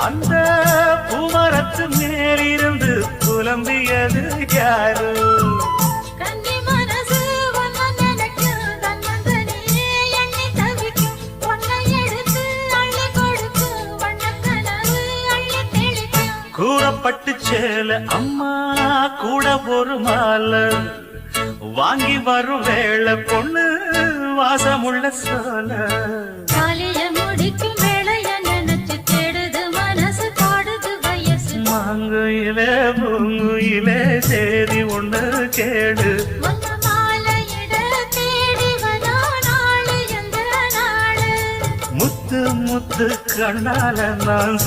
அந்த பூமரத்து மேலிருந்து புலம்பியது யாரு? கன்னி மனசு ஒன்ன நினைக்கும், தன்னந்தனியே எண்ணி தவிக்கும். ஒன்னை எடுத்து அள்ளி கொடுக்கும், வண்ணக்கனவு அள்ளி தெளிக்கும். கூறப்பட்டு சேல அம்மா கூட ஒரு மாலை வாங்கி வரும் வேளை பொண்ணு வாசமுள்ள சோல. காலிய முடிக்கும் வேளைய நினைச்சு தேடுது மனசு, பாடுது வயசு. மாங்குயிலே பூங்குயிலே சேரி ஒண்ணு கேடு. ஒன்ன மாலையிட தேடி வரா நாளு எந்த நாடு? முத்து முத்து கண்ணால நான்